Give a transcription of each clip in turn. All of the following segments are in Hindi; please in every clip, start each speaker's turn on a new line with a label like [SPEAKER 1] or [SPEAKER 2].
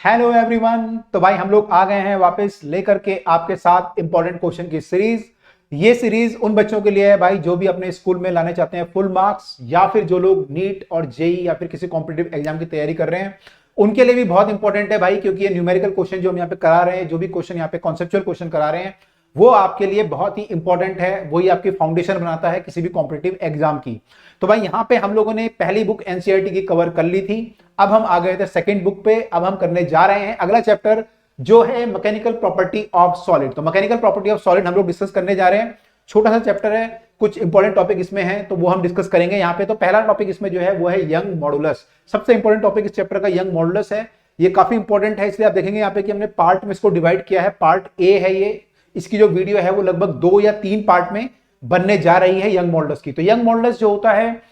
[SPEAKER 1] Hello everyone. तो भाई हम लोग आ गए हैं वापस लेकर के आपके साथ इंपॉर्टेंट क्वेश्चन की सीरीज। ये सीरीज उन बच्चों के लिए है भाई जो भी अपने स्कूल में लाने चाहते हैं फुल मार्क्स, या फिर जो लोग नीट और जेई या फिर किसी कॉम्पिटिटिव एग्जाम की तैयारी कर रहे हैं उनके लिए भी बहुत इंपॉर्टेंट है भाई, क्योंकि ये न्यूमेरिकल क्वेश्चन जो हम यहाँ पे करा रहे हैं, जो भी क्वेश्चन यहाँ पे कॉन्सेप्चुअल क्वेश्चन करा रहे हैं वो आपके लिए बहुत ही इंपॉर्टेंट है। वही आपकी फाउंडेशन बनाता है किसी भी कॉम्पिटिटिव एग्जाम की। तो भाई यहाँ पे हम लोगों ने पहली बुक एनसीईआरटी की कवर कर ली थी। अब हम आ गए थे सेकंड बुक पे। अब हम करने जा रहे हैं अगला चैप्टर जो है मैकेनिकल प्रॉपर्टी ऑफ सॉलिड। तो मैकेनिकल प्रॉपर्टी ऑफ सॉलिड हम लोग डिस्कस करने जा रहे हैं। छोटा सा चैप्टर है, कुछ इंपॉर्टेंट टॉपिक इसमें है तो वो हम डिस्कस करेंगे यहाँ पे। तो पहला टॉपिक इसमें जो है वो है यंग मॉडुलस। सबसे इंपॉर्टेंट टॉपिक इस चैप्टर का यंग मॉडुलस है। ये काफी इंपॉर्टेंट है, इसलिए आप देखेंगे यहाँ पे कि हमने पार्ट में इसको डिवाइड किया है। पार्ट ए है ये, इसकी जो वीडियो है वो लगभग 2 या 3 पार्ट में बनने जा रही है यंग मॉडुलस की। तो यंग मॉडुलस जो होता है,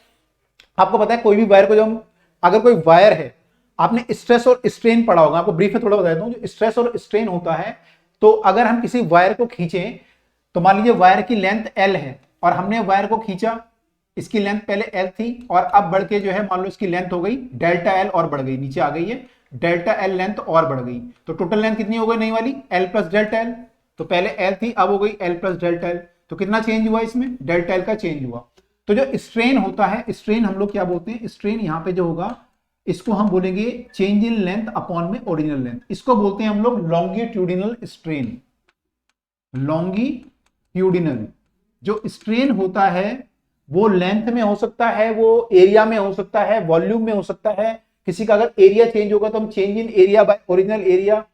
[SPEAKER 1] आपको पता है कोई भी वायर को, जो हम अगर कोई वायर है, आपने स्ट्रेस और स्ट्रेन पढ़ा होगा, आपको ब्रीफ में थोड़ा बता देता हूं। जो स्ट्रेस और स्ट्रेन होता है, तो अगर हम किसी वायर को खींचें, तो मान लीजिए वायर की लेंथ एल है और हमने वायर को खींचा, इसकी लेंथ पहले एल थी और अब बढ़ के जो है मान लो इसकी लेंथ हो गई डेल्टा एल और बढ़ गई, नीचे आ गई है डेल्टा एल लेंथ और बढ़ गई। तो टोटल लेंथ कितनी हो गई नई वाली, एल प्लस डेल्टा एल। तो पहले एल थी, अब हो गई एल प्लस डेल्टा एल। तो कितना चेंज हुआ इसमें, डेल्टा एल का चेंज हुआ। तो जो स्ट्रेन होता है, स्ट्रेन हम लोग क्या बोलते हैं, स्ट्रेन यहां पे जो होगा इसको हम बोलेंगे चेंज इन लेंथ अपॉन में ओरिजिनल लेंथ। इसको बोलते हैं हम लोग लॉन्गिट्यूडिनल स्ट्रेन। लॉन्गिट्यूडिनल जो स्ट्रेन होता है वो लेंथ में हो सकता है, वो एरिया में हो सकता है, वॉल्यूम में हो सकता है। किसी का अगर एरिया चेंज होगा तो हम change in area bye original area,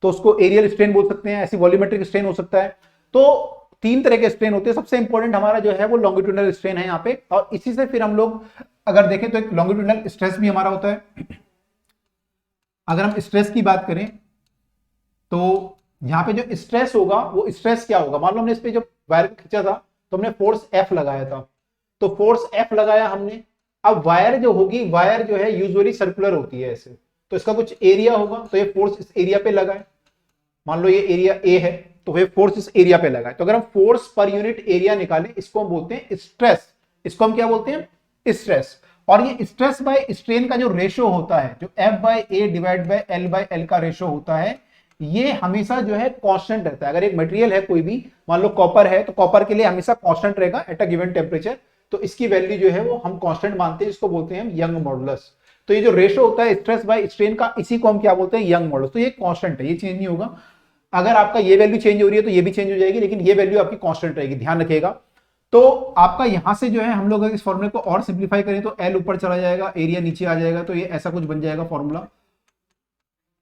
[SPEAKER 1] तो उसको एरियल स्ट्रेन बोल सकते हैं। ऐसी वॉल्यूमेट्रिक स्ट्रेन हो सकता है। तो 3 तरह के स्ट्रेन होते हैं। सबसे इंपॉर्टेंट हमारा जो है वो लॉन्गिट्यूडिनल स्ट्रेन है यहाँ पे। और इसी से फिर हम लोग अगर देखें तो एक लॉन्गिट्यूडिनल स्ट्रेस भी हमारा होता है। अगर हम स्ट्रेस की बात करें तो यहाँ पे जो स्ट्रेस होगा वो स्ट्रेस क्या होगा, मान लो हमने इस पे जब वायर को खींचा था तो हमने फोर्स एफ लगाया था। तो फोर्स एफ लगाया हमने। अब वायर जो होगी, वायर जो है यूजुअली सर्कुलर होती है ऐसे, तो इसका कुछ एरिया होगा, तो ये फोर्स इस एरिया पे लगा है। मान लो ये एरिया ए है तो ये फोर्स इस एरिया पे लगा है। तो अगर हम फोर्स पर यूनिट एरिया निकालें, इसको हम बोलते हैं स्ट्रेस। इसको हम क्या बोलते हैं, स्ट्रेस। और ये स्ट्रेस बाय स्ट्रेन का जो रेशो होता है, जो F by A divide by L का रेशो होता है, ये हमेशा जो है कांस्टेंट रहता है। अगर एक मटेरियल है कोई भी, मान लो कॉपर है, तो कॉपर के लिए हमेशा कांस्टेंट रहेगा एट अ गिवन टेम्परेचर। तो इसकी वैल्यू जो है वो हम कांस्टेंट मानते हैं, इसको बोलते हैं हम यंग मॉडुलस। तो ये जो रेशो होता है स्ट्रेस बाय स्ट्रेन का, इसी को हम क्या बोलते हैं, यंग मॉडुलस। तो ये कांस्टेंट है, ये चेंज नहीं होगा। अगर आपका ये वैल्यू चेंज हो रही है तो ये भी चेंज हो जाएगी, लेकिन ये वैल्यू आपकी कांस्टेंट रहेगी, ध्यान रखिएगा। तो आपका यहां से जो है हम लोग इस फॉर्मूले को और सिंप्लीफाई करें तो एल ऊपर चला जाएगा, एरिया नीचे आ जाएगा, तो ये ऐसा कुछ बन जाएगा फॉर्मूला।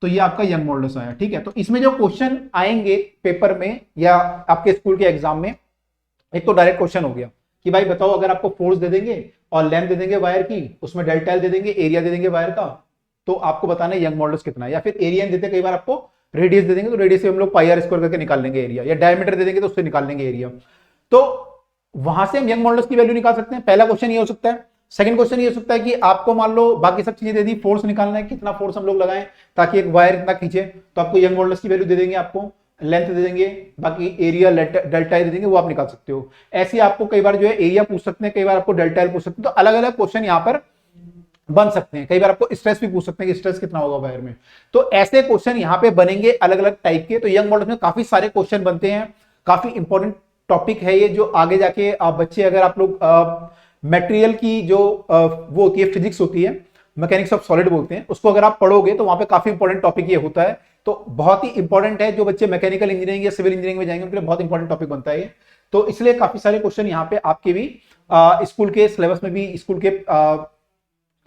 [SPEAKER 1] तो ये आपका यंग मॉडुलस आया, ठीक है। तो इसमें जो क्वेश्चन आएंगे पेपर में या आपके स्कूल के एग्जाम में, एक तो डायरेक्ट क्वेश्चन हो गया कि भाई बताओ, अगर आपको फोर्स दे देंगे और लेंथ दे देंगे वायर की, उसमें डेल्टा एल दे देंगे, एरिया दे देंगे वायर का, तो आपको बताना है यंग मॉडुलस कितना है। या फिर एरिया देते, कई बार आपको रेडियस दे देंगे तो रेडियस से हम लोग पाई आर स्क्वायर करके निकाल लेंगे एरिया, या डायमीटर दे देंगे तो उससे निकाल लेंगे एरिया। तो वहां से हम यंग मॉडुलस की वैल्यू निकाल सकते हैं। पहला क्वेश्चन ये हो सकता है। सेकंड क्वेश्चन ये हो सकता है कि आपको मान लो बाकी सब चीजें दे दी, फोर्स निकालना है, कितना फोर्स हम लोग लगाएं ताकि एक वायर इतना खींचे, तो आपको यंग मॉडुलस की वैल्यू दे देंगे, आपको लेंथ दे देंगे, बाकी एरिया डेल्टा दे देंगे, वो आप निकाल सकते हो। ऐसे आपको कई बार जो है एरिया पूछ सकते हैं, कई बार आपको डेल्टा एल पूछ सकते हैं। तो अलग अलग क्वेश्चन यहाँ पर बन सकते हैं। कई बार आपको स्ट्रेस भी पूछ सकते हैं कि स्ट्रेस कितना होगा वायर में। तो ऐसे क्वेश्चन यहाँ पे बनेंगे अलग अलग टाइप के। तो यंग मॉडुलस में काफी सारे क्वेश्चन बनते हैं, काफी इंपॉर्टेंट टॉपिक है ये, जो आगे जाके बच्चे, अगर आप लोग मटेरियल की जो वो होती है, फिजिक्स होती है, मैकेनिक्स ऑफ सॉलिड बोलते हैं, उसको अगर आप पढ़ोगे तो वहां पे काफी इंपॉर्टेंट टॉपिक ये होता है। तो बहुत ही इंपॉर्टेंट है, जो बच्चे मैकेनिकल इंजीनियरिंग या सिविल इंजीनियरिंग में जाएंगे उनके लिए बहुत इंपॉर्टेंट टॉपिक बनता है ये। तो इसलिए काफी सारे क्वेश्चन यहाँ पे आपके भी स्कूल के सिलेबस में भी, स्कूल के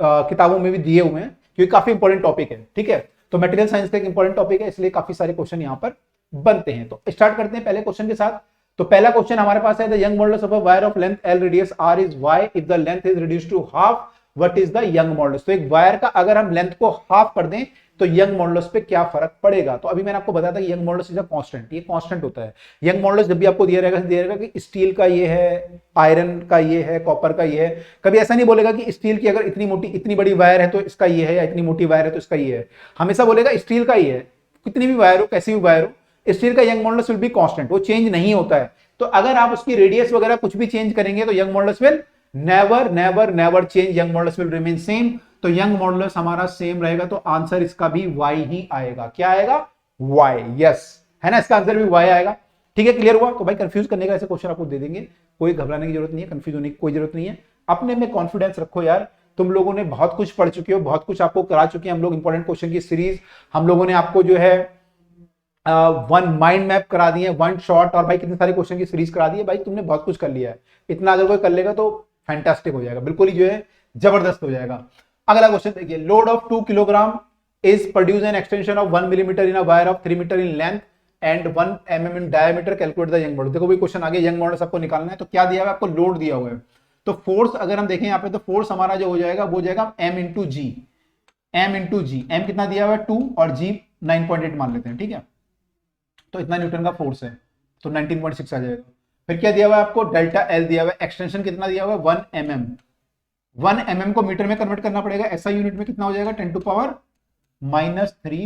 [SPEAKER 1] किताबों में भी दिए हुए हैं, क्योंकि काफी इंपॉर्टेंट टॉपिक है, ठीक है। तो मटेरियल साइंस का एक इंपॉर्टेंट टॉपिक है, इसलिए काफी सारे क्वेश्चन यहाँ पर बनते हैं। तो स्टार्ट करते हैं पहले क्वेश्चन के साथ। तो पहला क्वेश्चन हमारे पास है, the Young modulus of a wire of length L radius R is Y if the length is reduced to half, what is the Young modulus. तो एक वायर का अगर हम लेंथ को हाफ कर दें तो यंग मॉडुलस पे क्या फर्क पड़ेगा। तो अभी मैंने आपको बताया था कि young modulus is a constant, ये कांस्टेंट होता है। यंग मॉडुलस जब भी आपको दिया रहेगा कि स्टील का ये है, आयरन का ये है, कॉपर का ये है। कभी ऐसा नहीं बोलेगा कि स्टील की अगर इतनी मोटी, इतनी बड़ी वायर है तो इसका ये है, या इतनी मोटी वायर है तो इसका ये है। हमेशा बोलेगा स्टील का ये है, कितनी भी वायर हो, कैसी भी वायर हो, स्टील का young modulus will be constant, वो चेंज नहीं होता है। तो अगर आप उसकी रेडियस वगैरह कुछ भी चेंज करेंगे तो young modulus will never never never change, young modulus will remain same. तो यंग मॉडुलस हमारा सेम रहेगा, तो आंसर इसका भी y ही आएगा। क्या आएगा? y। यस, है ना, इसका आंसर भी y आएगा। ठीक है, क्लियर हुआ? तो भाई कंफ्यूज करने का ऐसे क्वेश्चन आपको दे देंगे, कोई घबराने की जरूरत नहीं है, कंफ्यूज होने की कोई जरूरत नहीं है। अपने में कॉन्फिडेंस रखो यार, तुम लोगों ने बहुत कुछ पढ़ चुके हो, बहुत कुछ आपको करा चुके हैं हम लोग, इंपॉर्टेंट क्वेश्चन की सीरीज हम लोगों ने आपको जो है वन माइंड मैप करा दिए, वन शॉट, और भाई कितने सारे क्वेश्चन की सीरीज करा दी है। भाई तुमने बहुत कुछ कर लिया है, इतना अगर कोई कर लेगा तो फैंटास्टिक हो जाएगा, बिल्कुल ही जो है जबरदस्त हो जाएगा। अगला क्वेश्चन देखिए, load of 2 kilogram is produce an extension of 1 millimetre in a wire of 3 metre in length and 1 mm in diameter, calculate the Young modulus. देखो भाई क्वेश्चन आगे, यंग मॉडुलस आपको निकालना है, तो क्या दिया हुआ है आपको? लोड दिया हुआ है। तो फोर्स अगर हम देखें यहाँ पे, तो फोर्स हमारा जो हो जाएगा वो हो जाएगा m इंटू जी, m इंटू जी। m कितना दिया हुआ है? 2, और g 9.8 मान लेते हैं, ठीक है। तो इतना न्यूटन का फोर्स है, तो 19.6 आ जाएगा। फिर क्या दिया हुआ है आपको? डेल्टा एल दिया हुआ है, एक्सटेंशन कितना दिया हुआ है? 1 mm। 1 mm को मीटर में कन्वर्ट करना पड़ेगा, ऐसा यूनिट में कितना हो जाएगा? 10⁻³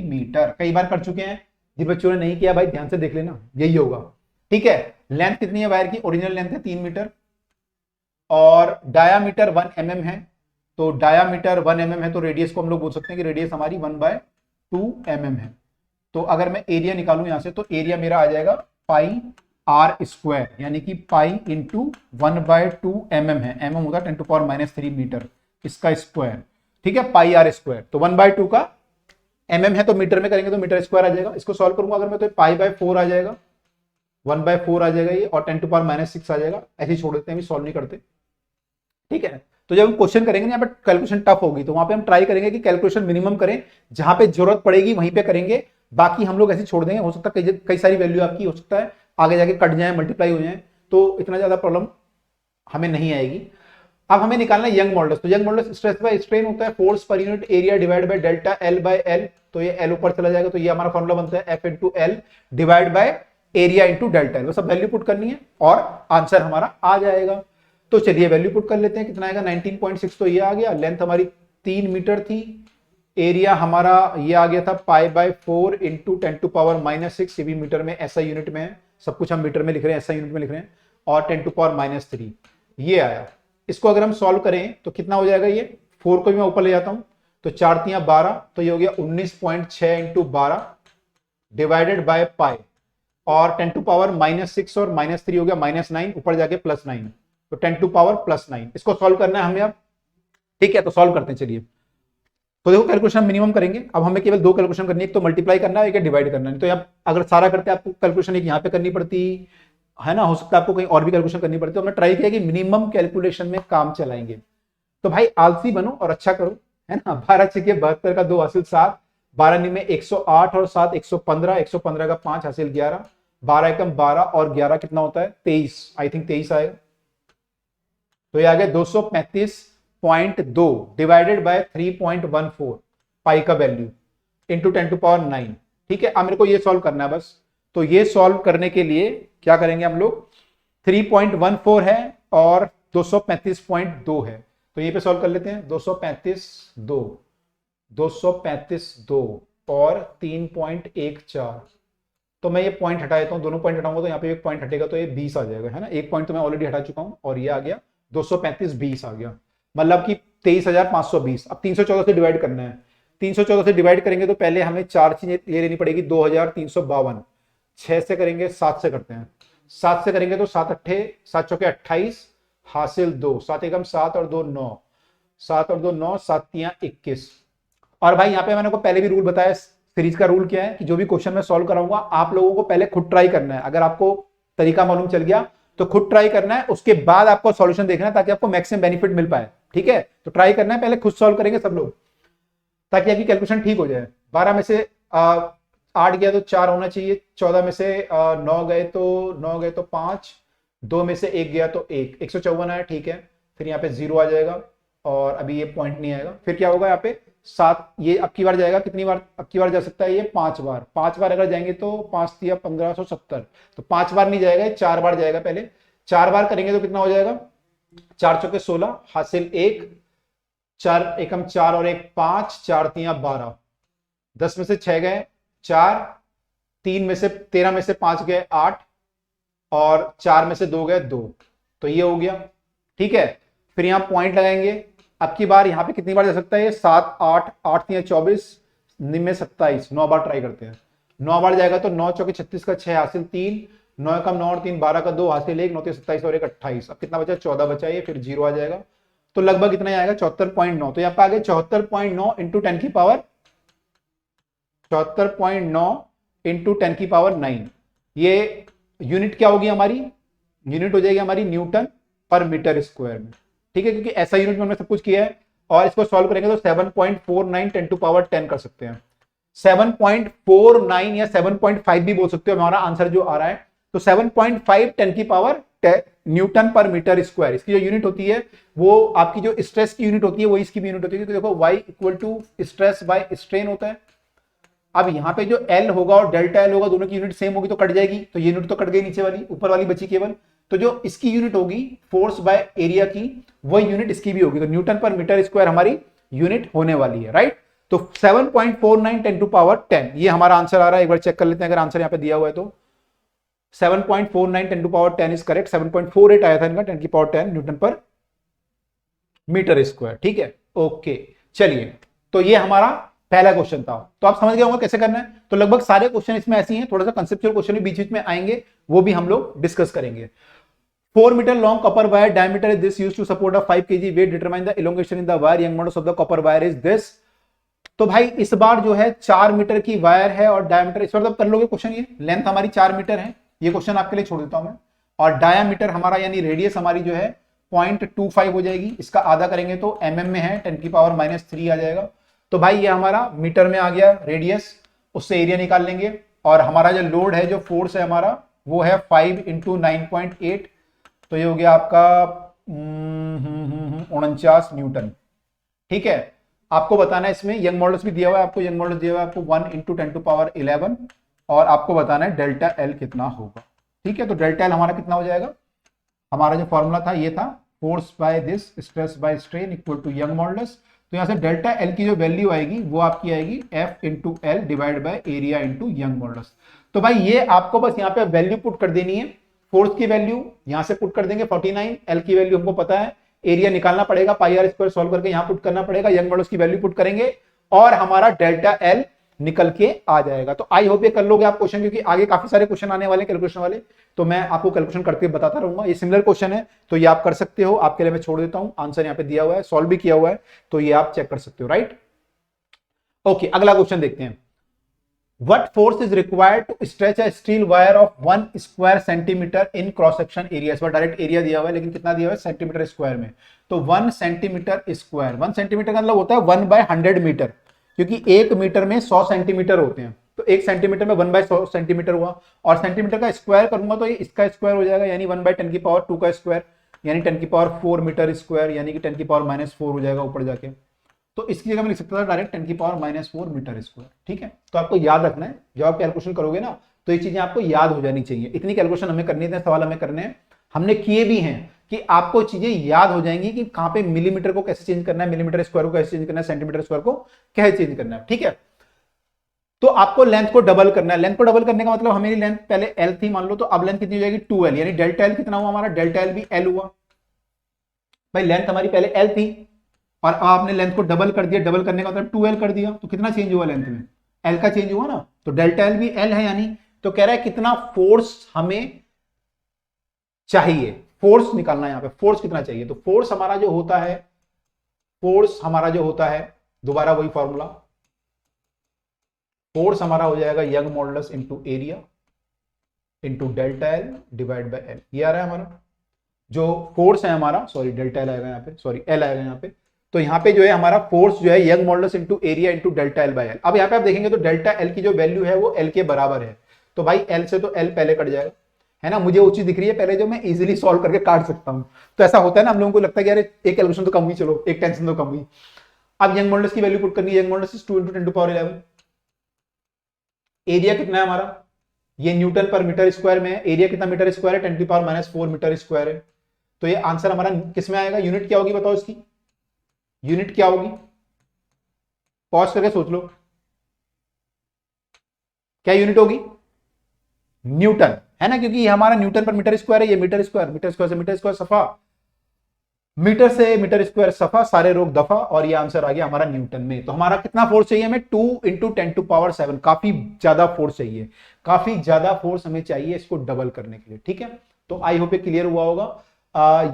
[SPEAKER 1] मीटर। कई बार कर चुके हैं, जिन बच्चों ने नहीं किया भाई ध्यान से देख लेना, यही होगा। ठीक है, लेंथ कितनी है वायर की? ओरिजिनल लेंथ है 3 मीटर, और डायामीटर 1 mm है। तो डायामीटर 1 mm है, तो रेडियस को हम लोग बोल सकते हैं कि रेडियस हमारी 1/2 mm है। तो अगर मैं एरिया निकालूं यहां से, तो एरिया मेरा आ जाएगा पाई आर स्क्वायर, यानी कि पाई इंटू 1/2 mm है, mm होगा 10⁻³ मीटर, इसका स्क्वायर। ठीक है, पाई आर स्क्वायर। तो 1/2 का mm है, तो मीटर में करेंगे तो मीटर स्क्वायर आ जाएगा। इसको सॉल्व करूंगा अगर मैं, तो पाई/4 आ जाएगा, 1/4 आ जाएगा ये, और 10⁻6 आ जाएगा। ऐसे ही छोड़ देते हैं, अभी सॉल्व नहीं करते। ठीक है, तो जब हम क्वेश्चन करेंगे यहाँ पे कैलकुलेशन टफ होगी, तो वहां पे हम ट्राई करेंगे कि कैलकुलेशन मिनिमम करें, जहां पे जरूरत पड़ेगी वहीं पे करेंगे, बाकी हम लोग ऐसे छोड़ देंगे। हो सकता है कई सारी वैल्यू आपकी हो सकता है आगे जाके कट जाए, मल्टीप्लाई हो जाए, तो इतना ज्यादा प्रॉब्लम हमें नहीं आएगी। अब हमें निकालना है यंग मॉडुलस। तो young modulus stress by strain होता है, force per unit area divide by delta L by L. तो ये एल ऊपर चला जाएगा, तो ये हमारा फॉर्मूला बनता है F into L divide by area into delta L. सब वैल्यू पुट करनी है और आंसर हमारा आ जाएगा। तो चलिए वैल्यू पुट कर लेते हैं, कितना आएगा? 19.6, तो ये आ गया। लेंथ हमारी 3 मीटर थी, एरिया हमारा ये आ गया था पाई/4 इंटू 10⁻⁻6, ये भी मीटर में, ऐसा यूनिट में है, सब कुछ हम मीटर में लिख रहे हैं, ऐसा यूनिट में लिख रहे हैं, और 10⁻³ ये आया। इसको अगर हम सॉल्व करें तो कितना हो जाएगा? ये 4 को भी मैं ऊपर ले जाता हूं, तो 4×3=12, तो ये हो गया 19.6 इंटू 12 डिवाइडेड बाय पाई, और 10⁻⁻6 और -3 हो गया -9, ऊपर जाके +9, तो 10⁻+9। इसको सॉल्व करना है हमें अब। ठीक है, तो सॉल्व करते हैं चलिए। तो देखो कैलकुलेशन मिनिमम करेंगे। अब हमें केवल 2 कैलकुलेशन करनी है, एक तो मल्टीप्लाई करना है, एक डिवाइड करना है। तो अब अगर सारा करते आपको कैलकुलेशन एक यहाँ पे करनी पड़ती है ना, हो सकता है आपको कहीं और भी कैलकुलेशन करनी पड़ती है। तो हमने ट्राई किया कि मिनिमम कैलकुलेशन में काम चलाएंगे। तो भाई आलसी बनो और अच्छा करो, है ना। 12×6=72 का 2 हासिल 7, 12 में 108 और 7 115, 115 का 5 हासिल 11, 12×12 और 11 कितना होता है? 23, आई थिंक 23 आएगा। तो ये आ गया 235.2 डिवाइडेड बाय 3.14 पाई का वैल्यू इंटू 10⁻9। ठीक है, अब मेरे को ये सॉल्व करना है बस। तो ये सॉल्व करने के लिए क्या करेंगे हम लोग? 3.14 है और 235.2 है, तो ये पे सॉल्व कर लेते हैं। 235.2 और 3.14, तो मैं ये पॉइंट हटा देता हूं, दोनों पॉइंट हटाऊंगा तो यहाँ पे एक पॉइंट हटेगा, तो ये 20 आ जाएगा, है ना। एक पॉइंट तो मैं ऑलरेडी हटा चुका हूं, और ये आ गया 235/20 आ गया, मतलब कि 23,520। अब 314 से डिवाइड करना है। 314 से डिवाइड करेंगे तो पहले हमें 4 चीजें ये लेनी पड़ेगी, 2352। 6 से करेंगे, 7 से करते हैं। 7 से करेंगे तो 7 × 28 हासिल 2, 7×1 और 2 9, 7 और 2 9, 7×3 = 21। और भाई यहाँ पे मैंने को पहले भी रूल बताया, सीरीज का रूल क्या है कि जो भी क्वेश्चन मैं सॉल्व कराऊंगा आप लोगों को पहले खुद ट्राई करना है। अगर आपको तरीका मालूम चल गया तो खुद ट्राई करना है, उसके बाद आपको सॉल्यूशन देखना है, ताकि आपको मैक्सिमम बेनिफिट मिल पाए। ठीक है, तो ट्राई करना है, पहले खुद सॉल्व करेंगे सब लोग, ताकि आपकी कैलकुलेशन ठीक हो जाए। 12 में से 8 गया तो 4 होना चाहिए, 14 में से 9 गए तो 5, 2 में से 1 गया तो 1, 154 आया। ठीक है, फिर यहाँ पे 0 आ जाएगा, और अभी ये पॉइंट नहीं आएगा। फिर क्या होगा? यहाँ पे 7, ये अब की बार जाएगा, कितनी बार अब की बार जा सकता है? ये 5 बार। 5 बार अगर जाएंगे तो 5×3=1570, तो 5 बार नहीं जाएगा, 4 बार जाएगा। पहले 4 बार करेंगे तो कितना हो जाएगा? 4×4 = 16 हासिल 1, 4×1 और 1 5, 4×3 = 12, 10 में से 6 गए 4, 13 में से 5 गए 8, और 4 में से 2 गए 2, तो ये हो गया। ठीक है, फिर यहाँ पॉइंट लगाएंगे। अब की बार यहाँ पे कितनी बार जा सकता है ये, 7 8 8 3 24 में 27, 9 बार ट्राई करते हैं। 9 बार जाएगा तो 9 चौके 36 का 6 हासिल 3, 9 कम 9 और 3 12 का 2 हासिल 1, 9 27 और 1 28। अब कितना बचा, 14 बचा, ये फिर 0 आ जाएगा। तो लगभग कितना आएगा, 74.9। तो यहाँ पे आ गए 74.9 इंटू 10 की पावर 74.9 इंटू 10 की पावर 9। ये यूनिट क्या होगी हमारी, यूनिट हो जाएगी हमारी न्यूटन पर मीटर स्क्वायर में। ठीक है, क्योंकि ऐसा यूनिट में हमने सब कुछ किया है। और इसको सॉल्व करेंगे तो 7.49 10 टू पावर 10 कर सकते हैं। 7.49 या 7.5 भी बोल सकते हो हमारा आंसर जो आ रहा है। तो 7.5 10 की पावर न्यूटन पर मीटर स्क्वायर इसकी जो यूनिट होती है वो आपकी जो स्ट्रेस की यूनिट होती है वो इसकी भी यूनिट होती है, क्योंकि देखो y equal to stress by strain होता है। अब यहाँ पे जो L होगा और डेल्टा L होगा दोनों की यूनिट सेम होगी तो कट जाएगी, तो ये यूनिट तो कट गई, नीचे वाली, ऊपर वाली बची केवल। तो जो इसकी यूनिट होगी फोर्स बाय एरिया की, वही यूनिट इसकी भी होगी। तो न्यूटन पर मीटर स्क्वायर हमारी यूनिट होने वाली है, राइट। तो 7.49 10 टू पावर 10 ये हमारा आंसर आ रहा है। एक बार चेक कर लेते हैं अगर आंसर यहाँ पे दिया हुआ है तो 7.49 10 टू पावर 10 इज करेक्ट। 7.48 आया था इनका 10 की पावर 10 न्यूटन पर मीटर स्क्वायर। ठीक है, ओके, चलिए। तो ये हमारा पहला क्वेश्चन था। तो आप समझ गए होंगे कैसे करना है। तो लगभग सारे क्वेश्चन इसमें ऐसे हैं, थोड़ा सा कंसेप्चुअल क्वेश्चन भी बीच बीच में आएंगे, वो भी हम लोग डिस्कस करेंगे। 4 metre long copper wire diameter is this used to support a 5 kg weight, determine the elongation in the wire, Young models of the copper wire is this. तो भाई इस बार जो है 4 मीटर की वायर है और डायमीटर, इस बार तब कर लोगे क्वेश्चन, ये लेंथ हमारी 4 मीटर है, ये क्वेश्चन आपके लिए छोड़ देता हूं मैं। और डायामीटर हमारा यानी रेडियस हमारी जो है 0.25 हो जाएगी, इसका आधा करेंगे तो mm में है, 10 की पावर -3 आ जाएगा। तो भाई ये हमारा मीटर में आ गया रेडियस, उससे एरिया निकाल लेंगे। और हमारा जो लोड है, जो फोर्स है हमारा, वो है 5 इंटू 9.8, तो ये हो गया आपका 49 न्यूटन। ठीक है, आपको बताना है इसमें यंग मॉडल्स भी दिया हुआ है, आपको यंग मॉडल्स दिया हुआ है आपको 1 इंटू 10 टू पावर 11, और आपको बताना है डेल्टा एल कितना होगा। ठीक है, तो डेल्टा एल हमारा कितना हो जाएगा, हमारा जो फॉर्मूला था ये था force by this stress by strain equal to Young models. तो यहाँ से डेल्टा एल की जो वैल्यू आएगी वो आपकी आएगी F into L divide by area into young models. तो भाई ये आपको बस यहाँ पे वैल्यू पुट कर देनी है। फोर्स की वैल्यू यहां से पुट कर देंगे 49, एल की वैल्यू हमको पता है, एरिया निकालना पड़ेगा, पाई आर स्क्वायर सॉल्व करके यहां पुट करना पड़ेगा, यंग मॉडल्स की वैल्यू पुट करेंगे और हमारा डेल्टा एल निकल के आ जाएगा। तो आई होप ये कर लोगे आप क्वेश्चन, क्योंकि आगे काफी सारे क्वेश्चन आने वाले कैलकुलेशन वाले, तो मैं आपको कैलकुलेशन करके बताता रहूंगा। ये सिमिलर क्वेश्चन है तो ये आप कर सकते हो, आपके लिए मैं छोड़ देता हूं, आंसर यहाँ पे दिया हुआ है, सॉल्व भी किया हुआ है, तो ये आप चेक कर सकते हो, राइट। ओके, अगला क्वेश्चन देखते हैं। What force is required to stretch a steel wire of 1 square centimeter in cross section area? इस बार डायरेक्ट एरिया दिया हुआ है लेकिन कितना दिया हुआ है, सेंटीमीटर स्क्वायर में। तो 1 सेंटीमीटर स्क्वायर, 1 सेंटीमीटर का मतलब होता है 1/100 मीटर, क्योंकि 1 मीटर में 100 सेंटीमीटर होते हैं। तो 1 सेंटीमीटर में 1/100 सेंटीमीटर हुआ, और सेंटीमीटर का स्क्वायर करूंगा तो ये इसका स्क्वायर हो जाएगा, यानी 1/10 की पावर 2 का स्क्वायर, यानी 10 की पावर 4 मीटर स्क्वायर, यानी कि 10 की पावर -4 हो जाएगा ऊपर जाके। तो इसकी जगह मैं लिख सकता था डायरेक्ट 10 की पावर -4 मीटर स्क्वायर। ठीक है, तो आपको याद रखना है, जब आप कैलकुलेशन करोगे ना तो ये चीजें आपको याद हो जानी चाहिए। इतनी कैलकुलेशन हमें करनी है, सवाल हमें करने हैं, हमने किए भी हैं, कि आपको चीजें याद हो जाएंगी कि कहां पे मिलीमीटर को कैसे चेंज करना है, मिलीमीटर स्क्वायर को कैसे चेंज करना है, सेंटीमीटर स्क्वायर को कैसे चेंज करना है। ठीक है, तो आपको लेंथ को डबल करना है। लेंथ को डबल करने का मतलब हमारी लेंथ पहले एल थी मान लो, तो अब लेंथ कितनी हो जाएगी 2l, यानी डेल्टा एल कितना हुआ हमारा, डेल्टा एल भी एल हुआ। भाई लेंथ हमारी पहले एल थी और आपने लेंथ को डबल कर दिया, डबल करने का मतलब 2l कर दिया, तो कितना चेंज हुआ लेंथ में, एल का चेंज हुआ ना। तो डेल्टा एल भी एल है, यानी तो कह रहा है कितना फोर्स हमें चाहिए, फोर्स निकालना है यहाँ पे, फोर्स कितना चाहिए। तो फोर्स हमारा जो होता है, फोर्स हमारा जो होता है, दोबारा वही फॉर्मूला, फोर्स हमारा हो जाएगा young modulus into area into delta L divide by L. ये आ रहा है हमारा जो फोर्स है हमारा, सॉरी डेल्टा एल आएगा यहाँ पे, सॉरी एल आएगा यहाँ पे। तो यहाँ पे जो है हमारा फोर्स जो है Young modulus into area into delta L by L. अब यहाँ पे आप देखेंगे तो डेल्टा एल की जो वैल्यू है वो एल के बराबर है, तो भाई एल से तो एल पहले कट जाएगा, है ना। मुझे वो चीज दिख रही है पहले जो मैं इजीली सॉल्व करके काट सकता हूँ। तो ऐसा होता है ना, हम लोगों को लगता है कि यार एक कैलकुलेशन तो कम हुई, चलो एक टेंशन तो कम हुई। अब यंग मॉडुलस की वैल्यू पुट करनी है, Young modulus is 2 into 10 to power 11। Area कितना है हमारा, ये न्यूटन पर मीटर स्क्वायर में है, एरिया कितना मीटर स्क्वायर है, 10 टू पावर -4 मीटर स्क्वायर है। तो ये आंसर हमारा किस में आएगा, यूनिट क्या होगी बताओ इसकी, यूनिट क्या होगी, पॉज करके सोच लो, क्या यूनिट होगी, न्यूटन, है ना, क्योंकि ये हमारा न्यूटन पर मीटर स्क्वायर है, ये मीटर स्क्वायर, मीटर स्क्वायर से मीटर स्क्वायर सफा। मीटर से मीटर स्क्वायर सफा, सारे रोग दफा, और ये आंसर आ गया हमारा न्यूटन में। तो हमारा कितना फोर्स चाहिए हमें? 2 × 10⁻⁷। काफी ज्यादा फोर्स चाहिए, काफी ज्यादा फोर्स हमें चाहिए इसको डबल करने के लिए, ठीक है। तो आई होप ये क्लियर हुआ होगा।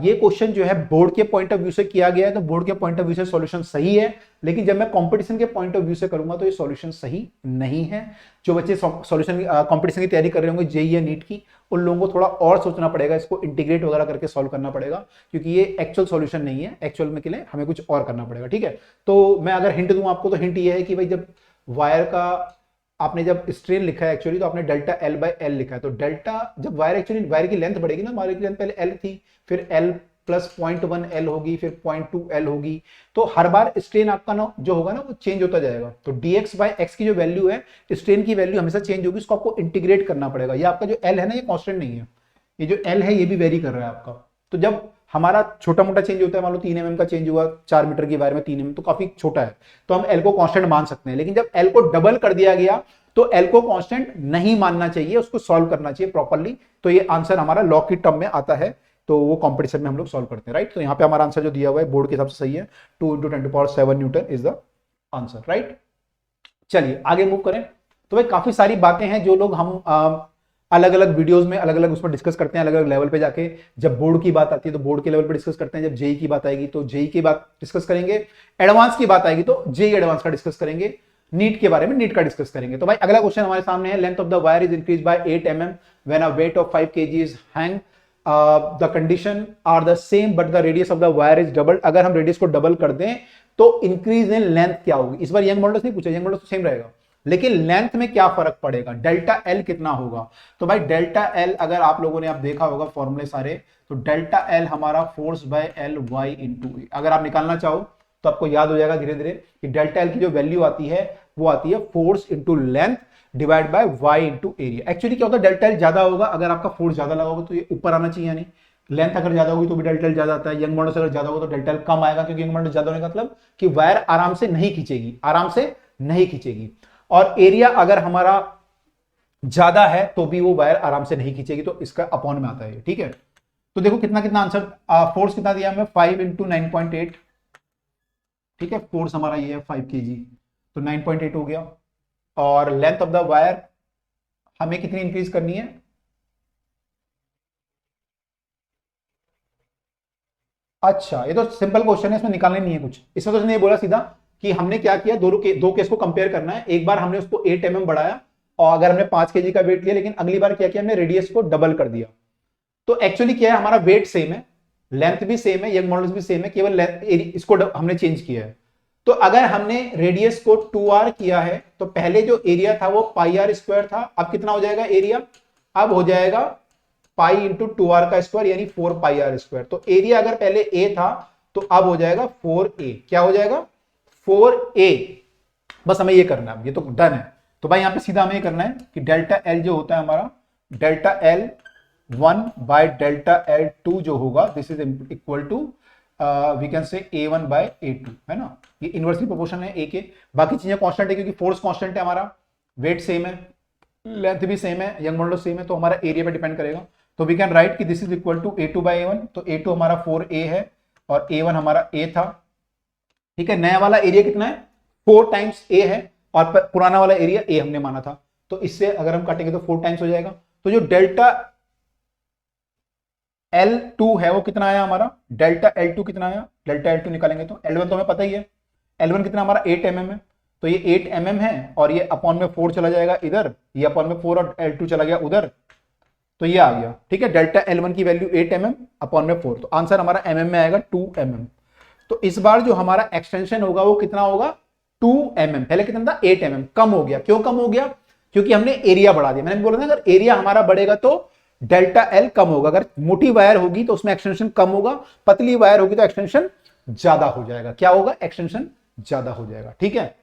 [SPEAKER 1] ये क्वेश्चन जो है बोर्ड के पॉइंट ऑफ व्यू से किया गया है, तो बोर्ड के पॉइंट ऑफ व्यू से सॉल्यूशन सही है, लेकिन जब मैं कंपटीशन के पॉइंट ऑफ व्यू से करूंगा तो ये सॉल्यूशन सही नहीं है। जो बच्चे सॉल्यूशन कंपटीशन की तैयारी कर रहे होंगे जेईई या नीट की, उन लोगों को थोड़ा और सोचना पड़ेगा, इसको इंटीग्रेट वगैरह करके सॉल्व करना पड़ेगा, क्योंकि ये एक्चुअल सॉल्यूशन नहीं है। एक्चुअल में के लिए हमें कुछ और करना पड़ेगा, ठीक है। तो मैं अगर हिंट दूं आपको, तो हिंट ये है कि भाई जब वायर का आपने जब स्ट्रेन लिखा है एक्चुअली, तो आपने डेल्टा एल बाय एल लिखा है। तो डेल्टा जब वायर एक्चुअली वायर की लेंथ बढ़ेगी ना, वायर की लेंथ पहले एल थी, फिर एल प्लस 0.1 एल होगी, फिर 0.2 एल होगी, तो हर बार स्ट्रेन आपका ना जो होगा ना वो चेंज होता जाएगा। तो dx बाय एक्स की जो वैल्यू है, स्ट्रेन की वैल्यू हमेशा चेंज होगी, इसको आपको इंटीग्रेट करना पड़ेगा। ये आपका जो एल है ना, ये कांस्टेंट नहीं है, ये जो एल है ये भी वेरी कर रहा है आपका। तो जब हमारा छोटा मोटा चेंज होता है, मान लो 3 mm का चेंज हुआ 4 मीटर की वायर में 3 mm, तो काफी छोटा है, तो हम एल को कांस्टेंट मान सकते हैं। लेकिन जब एल को डबल कर दिया गया तो एल को कांस्टेंट नहीं मानना चाहिए, उसको सॉल्व करना चाहिए प्रॉपर्ली। तो ये आंसर हमारा लॉ की टर्म में आता है, तो वो कंपटीशन में हम लोग सॉल्व करते हैं, राइट। तो यहाँ पे हमारा आंसर जो दिया हुआ है बोर्ड के हिसाब से सही है, 2 × 10⁻⁷ Newton is the answer, right. चलिए आगे मूव करें। तो भाई काफी सारी बातें हैं जो लोग हम अलग अलग वीडियोस में अलग अलग उसमें डिस्कस करते हैं, अलग अलग लेवल पे जाके। जब बोर्ड की बात आती है तो बोर्ड के लेवल पे डिस्कस करते हैं, जब जेई की बात आएगी तो जेई की बात डिस्कस करेंगे, एडवांस की बात आएगी तो जेई एडवांस का डिस्कस करेंगे, नीट के बारे में नीट का डिस्कस करेंगे। तो भाई अगला क्वेश्चन हमारे सामने है, length of the wire is increase by 8 mm when a weight of 5 kg is hang, the condition are the same but the radius of the wire is double. अगर हम रेडियस को डबल कर दें तो इंक्रीज इन लेंथ क्या होगी? इस बार यंग मॉडल्स नहीं पूछा, यंग मॉडल्स तो सेम रहेगा, लेकिन लेंथ में क्या फर्क पड़ेगा, डेल्टा एल कितना होगा? तो भाई डेल्टा एल अगर आप लोगों ने आप देखा होगा फॉर्मूले सारे, तो डेल्टा एल हमारा force by L Y into, अगर आप निकालना चाहो तो आपको याद हो जाएगा धीरे धीरे कि डेल्टा एल की जो वैल्यू आती है वो आती है force into length divide by Y into area. Actually क्या होता है, डेल्टा एल ज्यादा होगा, अगर आपका फोर्स ज्यादा लगा होगा तो ये ऊपर आना चाहिए, यानी लेंथ अगर ज्यादा होगी तो भी डेल्टा एल ज्यादा आता है। यंग मॉडल अगर ज्यादा होगा तो डेल्टा एल कम आएगा, क्योंकि यंग मॉडल ज्यादा होने का मतलब कि वायर आराम से नहीं खींचेगी, आराम से नहीं खींचेगी। और एरिया अगर हमारा ज्यादा है तो भी वो वायर आराम से नहीं खींचेगी, तो इसका अपॉन में आता है, ठीक है। तो देखो कितना कितना आंसर, फोर्स कितना दिया हमें, 5 × 9.8, ठीक है। फोर्स हमारा ये है 5 kg, तो 9.8 हो गया। और लेंथ ऑफ द वायर हमें कितनी इंक्रीज करनी है, अच्छा ये तो सिंपल क्वेश्चन है, इसमें निकालने नहीं है कुछ। इसमें तो नहीं बोला सीधा कि हमने क्या किया, दो केस को कंपेयर करना है। एक बार हमने उसको 8 mm बढ़ाया, और अगर हमने 5 kg का वेट लिया, लेकिन अगली बार क्या किया हमने, रेडियस को डबल कर दिया। तो एक्चुअली क्या है, हमारा वेट सेम है, लेंथ भी सेम है, यंग मॉडल्स भी सेम है, केवल इसको हमने चेंज किया है। तो अगर हमने रेडियस को 2r किया है, तो पहले जो एरिया था वो πr² था, अब कितना हो जाएगा एरिया, अब हो जाएगा पाई इंटू 2r का स्क्वायर, यानी 4πr²। तो एरिया अगर पहले a था तो अब हो जाएगा 4a, क्या हो जाएगा 4a। बस हमें ये करना है, ये तो डन है। तो भाई यहां पे सीधा हमें ये करना है कि डेल्टा एल जो होता है हमारा, delta L 1 by delta L 2 जो होगा, this is equal to we can say A1 bye A2, है ना। ये इनवर्सली प्रोपोर्शनल है A के, बाकी चीजें कांस्टेंट है क्योंकि फोर्स कांस्टेंट है, हमारा वेट सेम है, लेंथ भी सेम है, यंग मॉडल सेम है, तो हमारा एरिया पे डिपेंड करेगा। तो वी कैन राइट कि this is equal to A2 by A1, तो A2 हमारा 4A है और A1 हमारा A था, ठीक है। नया वाला एरिया कितना है, 4 टाइम्स A है, और पुराना वाला एरिया A हमने माना था, तो इससे अगर हम काटेंगे तो 4 टाइम्स हो जाएगा। तो जो डेल्टा L2 है वो कितना आया हमारा, डेल्टा L2 कितना आया, डेल्टा L2 निकालेंगे तो L1 तो हमें पता ही है, L1 कितना हमारा 8 mm है, तो ये 8 mm है, और ये अपॉन में 4 चला जाएगा इधर, ये अपॉन में 4 और L2 चला गया उधर, तो ये आ गया, ठीक है। डेल्टा L1 की वैल्यू 8 mm अपॉन में 4, तो आंसर हमारा mm में आएगा 2 mm। तो इस बार जो हमारा एक्सटेंशन होगा वो कितना होगा, 2 mm। पहले कितना था 8 mm, कम हो गया। क्यों कम हो गया, क्योंकि हमने एरिया बढ़ा दिया। मैंने बोला ना अगर एरिया हमारा बढ़ेगा तो डेल्टा एल कम होगा, अगर मोटी वायर होगी तो उसमें एक्सटेंशन कम होगा, पतली वायर होगी तो एक्सटेंशन ज्यादा हो जाएगा। क्या होगा, एक्सटेंशन ज्यादा हो जाएगा, ठीक है।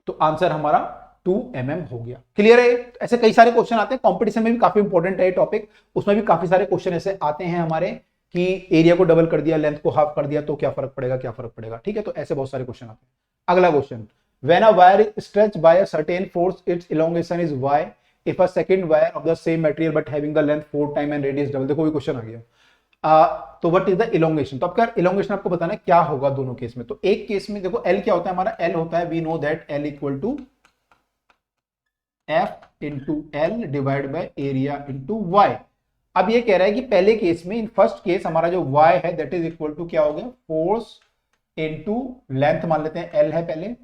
[SPEAKER 1] तो आंसर हमारा 2 mm हो गया, क्लियर है। ऐसे कई सारे क्वेश्चन आते हैं, कंपटीशन में भी काफी इंपॉर्टेंट है टॉपिक, उसमें भी काफी सारे क्वेश्चन ऐसे आते हैं हमारे कि एरिया को डबल कर दिया, लेंथ को हाफ कर दिया, तो क्या फर्क पड़ेगा, क्या फर्क पड़ेगा, ठीक है। तो ऐसे बहुत सारे क्वेश्चन आते हैं। अगला question, when a wire is stretched by a certain force its elongation is y if a second wire of the same material but having the length 4 times and radius double। देखो ये क्वेश्चन आ गया, तो व्हाट इज द इलोंगेशन, तो आपका इलोंगेशन आपको बताना है क्या होगा दोनों केस में। तो एक केस में देखो एल क्या होता है हमारा, एल होता है we know that L equal to F into L divide by area into Y. अब ये कह रहा है कि पहले केस में, इन फर्स्ट केस हमारा जो y है दैट इज इक्वल टू क्या हो गया, फोर्स इनटू लेंथ मान लेते हैं l है पहले,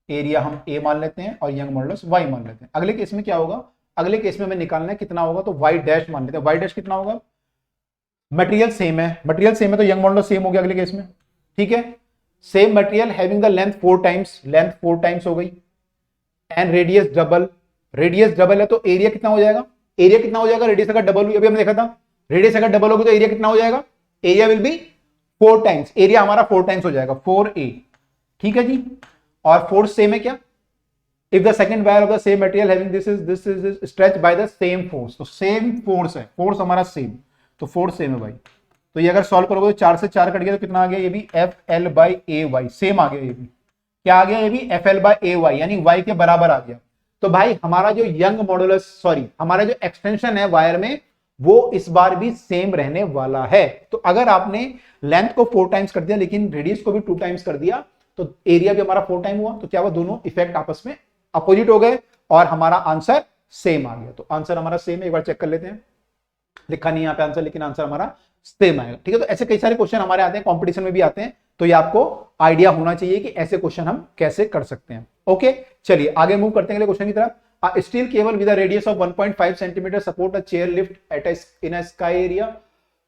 [SPEAKER 1] एरिया हम a मान लेते हैं और यंग मॉडुलस y मान लेते हैं। अगले केस में क्या होगा, अगले केस में हमें निकालना है कितना होगा, तो y डैश मान लेते हैं। y डैश कितना होगा, मटेरियल सेम है, मटेरियल सेम है तो यंग मॉडुलस सेम हो गया अगले केस में, ठीक है। Same material having the length 4 times, length 4 times हो गई, and radius double, radius double है तो एरिया कितना हो जाएगा, एरिया कितना हो जाएगा, रेडियस अगर डबल हुई, अभी हमने देखा था रेडियस अगर डबल होगी तो एरिया कितना हो जाएगा, area will be 4 times, area हमारा 4 टाइम्स हो जाएगा 4a, ठीक है जी। और फोर्स सेम है क्या, if the second wire of the same material having this is stretch by the same force, तो सेम फोर्स है, फोर्स हमारा सेम, तो फोर्स सेम है भाई। तो ये अगर सॉल्व करोगे तो 4 से 4 कट गया तो कितना आ गया, ये भी F L by A Y, same आ गया, ये भी क्या आ गया, ये भी F L by A Y, यानी वाई के बराबर आ गया। तो भाई हमारा जो यंग मॉडुलस, सॉरी हमारा जो एक्सटेंशन है वायर में, वो इस बार भी सेम रहने वाला है। तो अगर आपने लेंथ को 4 टाइम्स कर दिया लेकिन रेडियस को भी 2 टाइम्स कर दिया तो एरिया भी हमारा 4 टाइम हुआ, तो क्या हुआ, दोनों इफेक्ट आपस में अपोजिट हो गए और हमारा आंसर सेम आ गया। तो आंसर हमारा सेम है, एक बार चेक कर लेते हैं, लिखा नहीं यहाँ पे आंसर लेकिन आंसर हमारा सेम आएगा, ठीक है। तो ऐसे कई सारे क्वेश्चन हमारे आते हैं, कंपटीशन में भी आते हैं, तो ये आपको आइडिया होना चाहिए कि ऐसे क्वेश्चन हम कैसे कर सकते हैं। ओके चलिए आगे मूव करते हैं अगले क्वेश्चन की तरफ। Steel cable with a radius of 1.5 centimetre support a chair lift at in a sky area.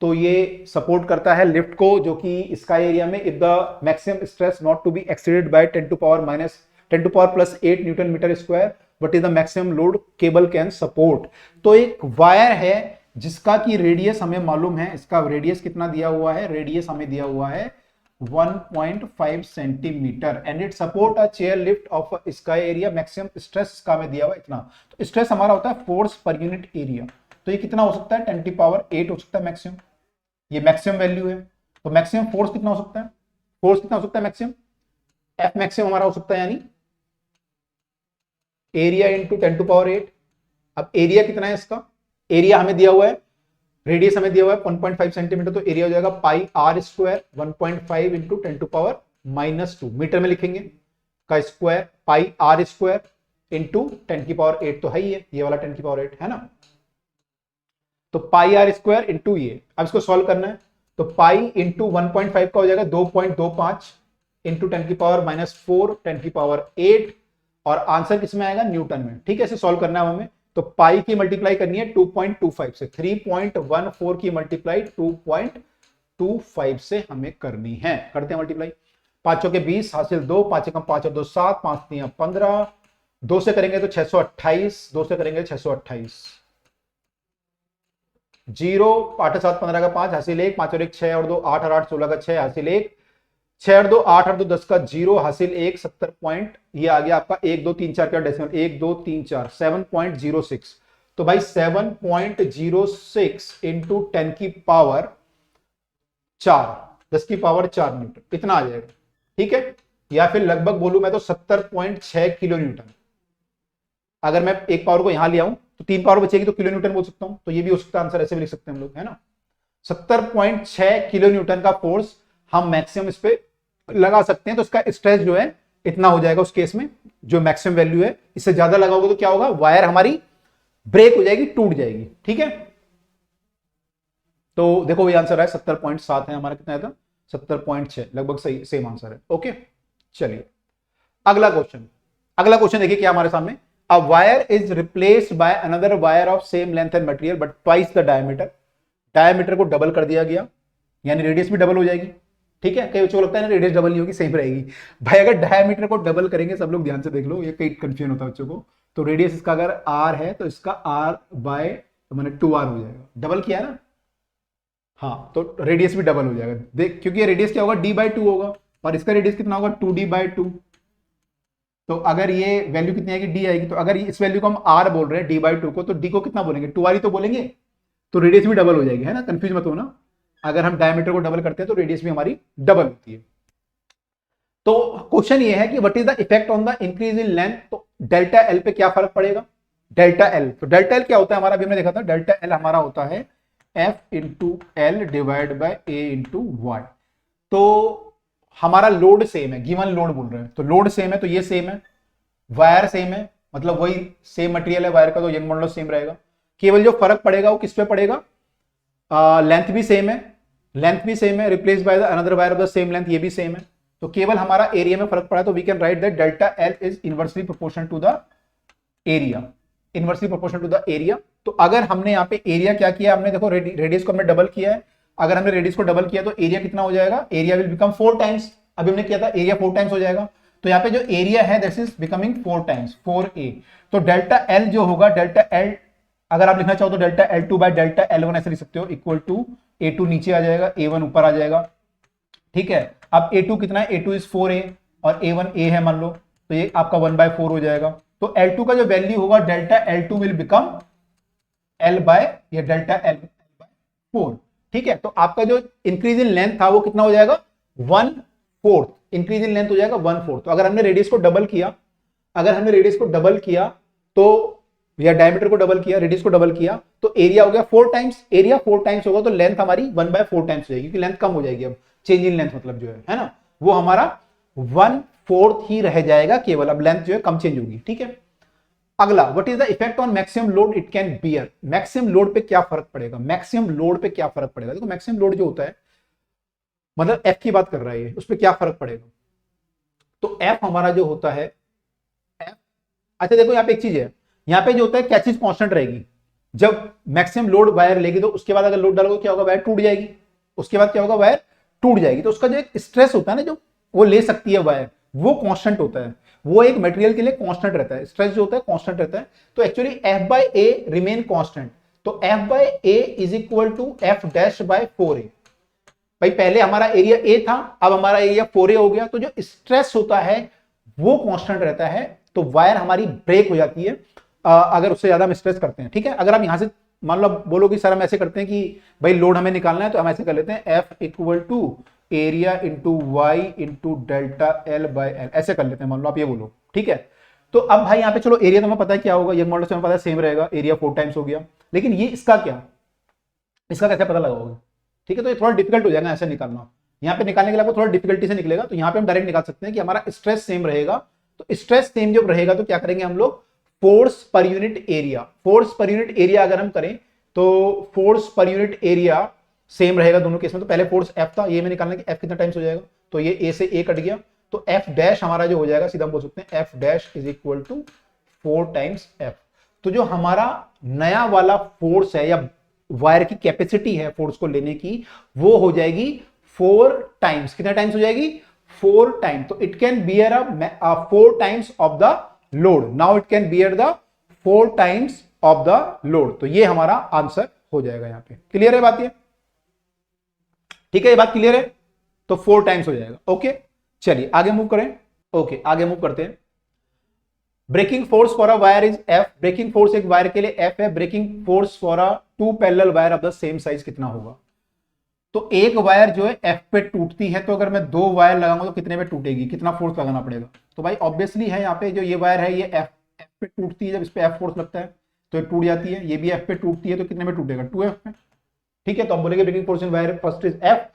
[SPEAKER 1] तो ये सपोर्ट करता है लिफ्ट को जो कि स्काई एरिया में, if the maximum stress not to be exceeded by 10 to power plus 8 newton metre square, what is the maximum load cable can support. तो एक वायर है जिसका की रेडियस हमें मालूम है, इसका रेडियस कितना दिया हुआ है, रेडियस हमें दिया हुआ है 1.5 centimetre, and it support a chair lift off sky area, maximum stress इसका हमें दिया हुआ इतना। तो स्ट्रेस हमारा होता है फोर्स पर यूनिट एरिया, तो ये कितना हो सकता है 10 टू पावर 8 हो सकता है मैक्सिमम, ये मैक्सिमम वैल्यू है। तो मैक्सिमम फोर्स कितना हो सकता है, फोर्स कितना हो सकता है मैक्सिमम, एफ मैक्सिमम हमारा हो सकता है यानी एरिया इंटू 10 टू पावर 8। अब एरिया कितना है इसका, एरिया हमें दिया हुआ है, रेडियस हमें दिया हुआ है 1.5 सेंटीमीटर, तो एरिया हो जाएगा pi R square 1.5 into 10 to power -2, metre में लिखेंगे का square, pi R square into 10 की पावर 8 तो है ही है, ये वाला 10 की पावर 8 है ना। तो पाई आर स्क्वायर इंटू ये, अब इसको सॉल्व करना है, तो पाई इंटू 1.5 का हो जाएगा 2.25 इंटू 10 की पावर -4 10 की पावर 8, और आंसर किसमें आएगा, न्यूटन में, ठीक है। इसे सॉल्व करना है हमें, तो पाई की मल्टीप्लाई करनी है 2.25 से, 3.14 की मल्टीप्लाई 2.25 से हमें करनी है, करते हैं मल्टीप्लाई, 5 के 20 हासिल 2, 5 कम 5 और 2 7, 5 3 15, 2 से करेंगे तो 628, 2 से करेंगे 628, 0 8 7 15 का 5 हासिल 1, 5 और 1 6 और 2 8 और 8 16 का 6 हासिल 1, 6 और 2 8 और 2 10 का 0 हासिल 1, 70 पॉइंट, ये आ गया आपका 1 2 3 4 का डेसिमल 1 2 3 4 7.06। तो भाई 7.06 इंटू 10 की पावर 4 10 की पावर 4 न्यूटन इतना आ जाएगा, ठीक है। या फिर लगभग बोलूं मैं तो 70.6 किलो न्यूटन। अगर मैं एक पावर को यहां ले आऊं तो 3 पावर बचेगी तो किलो न्यूटन बोल सकता हूं, तो ये भी हो सकता है आंसर, ऐसे भी लिख सकते हैं हम लोग, है ना। 70.6 किलो न्यूटन का फोर्स हम मैक्सिमम इस पे लगा सकते हैं, तो इसका स्ट्रेस जो है इतना हो जाएगा उस केस में, जो मैक्सिमम वैल्यू है। इससे ज्यादा लगाओगे तो क्या होगा, वायर हमारी ब्रेक हो जाएगी, टूट जाएगी, ठीक है। तो देखो ये आंसर है 70.7 है हमारा, कितना था 70.6, लगभग सही सेम आंसर है। ओके चलिए अगला क्वेश्चन, अगला क्वेश्चन देखिए क्या हमारे सामने, अ wire is replaced by another wire of same length and material but twice the diameter. Diameter को डबल कर दिया गया, यानी रेडियस भी डबल हो जाएगी, ठीक है। कई बच्चों को लगता है ना रेडियस डबल नहीं होगी, सेम रहेगी। भाई अगर डायमीटर को डबल करेंगे, सब लोग ध्यान से देख लो, ये कई कंफ्यूजन होता है बच्चों को। तो रेडियस इसका अगर r है तो इसका r बाय तो मैंने 2r हो जाएगा, डबल किया है ना, हाँ तो रेडियस भी डबल हो जाएगा देख, क्योंकि ये रेडियस क्या होगा d/2 होगा, और इसका रेडियस कितना होगा 2d/2। तो अगर ये वैल्यू कितनी आएगी, d आएगी, तो अगर इस वैल्यू को हम r बोल रहे हैं d/2 को, तो d को कितना बोलेंगे 2r ही तो बोलेंगे, तो रेडियस भी डबल हो जाएगी, है ना, कंफ्यूज मत हो ना। अगर हम डायमीटर को डबल करते हैं तो रेडियस भी हमारी डबल होती है। तो क्वेश्चन ये है कि what is the effect on the increase in length, तो डेल्टा एल पे क्या फर्क पड़ेगा, डेल्टा एल, तो डेल्टा एल क्या होता है हमारा, अभी हमने देखा था डेल्टा एल हमारा होता है F into L divide by A into Y. तो हमारा लोड सेम है, गिवन लोड बोल रहे हैं, तो लोड सेम है तो ये सेम है, वायर सेम है, मतलब वही सेम मटेरियल है वायर का, तो यंग मॉडुलस सेम रहेगा। केवल जो फर्क पड़ेगा वो किस पे पड़ेगा, लेंथ भी सेम है, लेंथ भी सेम है, replace by the another wire of the same length, ये भी सेम है। तो केवल हमारा एरिया में फर्क पड़ा, तो we can write that delta L is inversely proportional to the area, inversely proportional to the area. तो अगर हमने यहाँ पे एरिया क्या किया, हमने देखो रेडियस को हमने डबल किया है, अगर हमने रेडियस को डबल किया तो एरिया कितना हो जाएगा, एरिया विल बिकम 4 टाइम्स, अभी हमने किया था एरिया 4 टाइम्स हो जाएगा। तो यहाँ पे जो एरिया है that is becoming 4 times 4a। तो डेल्टा एल जो होगा, डेल्टा एल अगर आप लिखना चाहो तो delta L2 by delta L1 ऐसे लिख सकते हो, इक्वल टू A2 नीचे आ जाएगा, A1 ऊपर आ जाएगा, ठीक है। अब A2 कितना है, A2 इज 4a और A1 A है मान लो, तो ये आपका 1/4 हो जाएगा। तो L2 का जो वैल्यू होगा, delta L2 will become L by ये डेल्टा L/4, ठीक है। तो आपका जो इंक्रीज इन लेंथ था वो कितना हो जाएगा, 1/4, इंक्रीज इन लेंथ हो जाएगा 1/4। तो अगर हमने रेडियस को डबल किया, अगर हमने रेडियस को डबल किया तो या डायमीटर को डबल किया, रेडियस को डबल किया, तो एरिया हो गया 4 टाइम्स, एरिया 4 टाइम्स होगा तो लेंथ हमारी 1/4 टाइम्स हो जाएगी, क्योंकि लेंथ कम हो जाएगी, अब चेंज इन लेंथ मतलब जो है ना, वो हमारा 1/4 ही रह जाएगा केवल, अब लेंथ जो है कम चेंज होगी, ठीक है। अगला, what is the effect on maximum load it can bear, maximum load पे क्या फर्क पड़ेगा, मैक्सिमम लोड पे क्या फर्क पड़ेगा। देखो मैक्सिमम लोड जो होता है, मतलब एफ की बात कर रहा है, उस पर क्या फर्क पड़ेगा। तो एफ हमारा जो होता है एफ, अच्छा देखो यहाँ पे एक चीज है, यहाँ पे जो होता है क्या चीज कांस्टेंट रहेगी, जब मैक्सिमम लोड वायर लेगी तो उसके बाद अगर लोड डालोगे क्या होगा, वायर टूट जाएगी, उसके बाद क्या होगा, वायर टूट जाएगी। तो उसका जो एक स्ट्रेस होता है ना, जो वो ले सकती है वायर, वो कांस्टेंट होता है, वो एक मटेरियल के लिए कांस्टेंट रहता है, स्ट्रेस जो होता है कांस्टेंट रहता है। तो actually F by A remain constant, तो F by A is equal to F dash by 4a। भाई पहले हमारा एरिया ए था, अब हमारा एरिया 4a हो गया, तो जो स्ट्रेस होता है वो कांस्टेंट रहता है, तो वायर हमारी ब्रेक हो जाती है अगर उससे ज्यादा हम स्ट्रेस करते हैं, ठीक है। अगर आप यहां से मान लो बोलोगे सर हम ऐसे करते हैं कि भाई लोड हमें निकालना है, तो हम ऐसे कर लेते हैं F equal to area into Y into delta L by L, ऐसे कर लेते हैं, मान लो आप ये बोलो, ठीक है। तो अब भाई यहाँ पे चलो एरिया तो हमें पता है क्या होगा, ये मॉडल से हमें पता है सेम रहेगा, एरिया 4 टाइम्स हो गया, लेकिन ये इसका क्या, इसका कैसे पता लगाओगे, ठीक है। तो ये थोड़ा डिफिकल्ट हो जाएगा ऐसे निकालना, यहाँ पे निकालने के लिए आपको थोड़ा डिफिकल्टी से निकलेगा। तो यहाँ पे हम डायरेक्ट निकाल सकते हैं कि हमारा स्ट्रेस सेम रहेगा, तो स्ट्रेस सेम जब रहेगा तो क्या करेंगे हम लोग, force per unit area, force per unit area अगर हम करें तो force per unit area same रहेगा दोनों केस में। तो पहले फोर्स एफ था, ये में निकालना कि एफ कितना टाइम्स हो जाएगा, तो ये ए से ए कट गया, तो एफ डैश हमारा जो हो जाएगा, सीधा हम बोल सकते हैं F dash is equal to 4 times F. तो जो हमारा नया वाला फोर्स है या वायर की कैपेसिटी है फोर्स को लेने की, वो हो जाएगी 4 टाइम्स, कितना टाइम्स हो जाएगी, 4 टाइम्स। तो it can bear a 4 times of the load, now it can bear the 4 times of the load. तो ये हमारा आंसर हो जाएगा, यहां पे क्लियर है बात ये, ठीक है, ये बात क्लियर है, तो 4 टाइम्स हो जाएगा। ओके चलिए आगे मूव करें, ओके आगे मूव करते हैं। Breaking force for a wire is F, breaking force एक वायर के लिए एफ है, breaking force for a 2 parallel wire of the same size कितना होगा। तो एक वायर जो है एफ पे टूटती है, तो अगर मैं 2 वायर लगाऊंगा तो कितने पे टूटेगी, कितना फोर्स लगाना पड़ेगा। तो भाई ऑब्वियसली है यहाँ पे जो ये वायर है ये एफ पे टूटती है, जब इस पे एफ फोर्स लगता है तो ये टूट जाती है, ये भी एफ पे टूटती है, तो कितने में टूटेगा, 2f पे, ठीक है। तो हम बोलेंगे breaking force in wire first is F,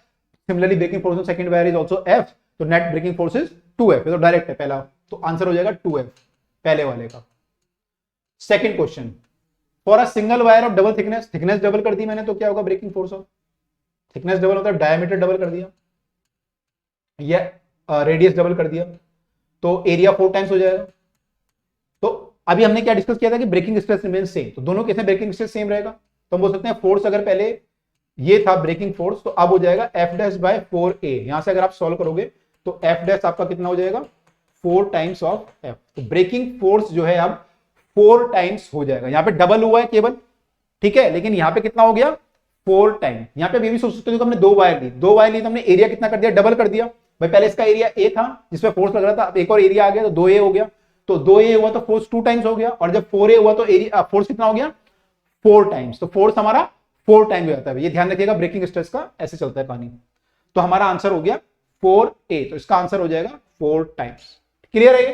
[SPEAKER 1] similarly breaking force in second wire is also F, तो net breaking force is 2f, ये तो डायरेक्ट है पहला, तो आंसर हो जाएगा 2f पहले वाले का। Second question, for a single wire of double thickness, thickness double कर दी मैंने, तो क्या होगा breaking force of, thickness double होता है डायमीटर डबल कर दिया या रेडियस डबल कर दिया, तो एरिया 4 टाइम्स हो जाएगा। तो अभी हमने क्या डिस्कस किया था कि ब्रेकिंग स्ट्रेस रिमेन सेम, तो दोनों केस में ब्रेकिंग स्ट्रेस सेम रहेगा, तो हम बोल सकते हैं फोर्स अगर पहले ये था ब्रेकिंग फोर्स, तो अब हो जाएगा एफ डैश बाय 4a, यहां से अगर आप सॉल्व करोगे तो एफ डैश आपका कितना हो जाएगा, 4 टाइम्स ऑफ एफ। तो ब्रेकिंग फोर्स जो है अब 4 टाइम्स हो जाएगा, यहां पे डबल हुआ है केवल, ठीक है, लेकिन यहां पे कितना हो गया 4 टाइम। यहां पे भी सोच सकते हो, हमने 2 वायर ली, 2 वायर ली तो हमने एरिया कितना कर दिया, डबल कर दिया। भाई पहले इसका एरिया ए था जिसपे फोर्स लग रहा था, अब एक और एरिया आ गया तो 2a हो गया, तो 2a हुआ तो फोर्स 2 टाइम्स हो गया, और जब 4a हुआ तो एरिया फोर्स कितना हो गया 4 टाइम्स, तो फोर्स हमारा 4 टाइम हो जाता है। ये ध्यान रखिएगा ब्रेकिंग स्ट्रेस का ऐसे चलता है पानी। तो हमारा आंसर हो गया 4a, तो इसका आंसर हो जाएगा 4 टाइम्स। क्लियर है ये?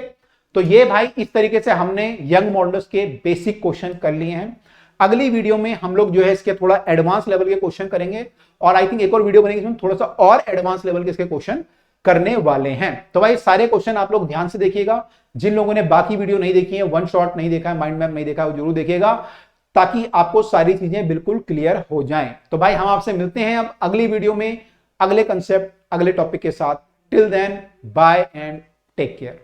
[SPEAKER 1] तो ये भाई इस तरीके से हमने यंग मॉडुलस के बेसिक क्वेश्चन कर लिए हैं। अगली वीडियो में हम लोग जो है इसके थोड़ा एडवांस लेवल के क्वेश्चन करेंगे, और आई थिंक एक और वीडियो बनेगी इसमें थोड़ा सा और एडवांस लेवल के इसके क्वेश्चन करने वाले हैं। तो भाई सारे क्वेश्चन आप लोग ध्यान से देखिएगा। जिन लोगों ने बाकी वीडियो नहीं देखी है, वन शॉट नहीं देखा है, माइंड मैप नहीं देखा है, वो जरूर देखिएगा, ताकि आपको सारी चीजें बिल्कुल क्लियर हो जाएं। तो भाई हम आपसे मिलते हैं अब अगली वीडियो में, अगले कंसेप्ट, अगले टॉपिक के साथ। Till then, bye and take care.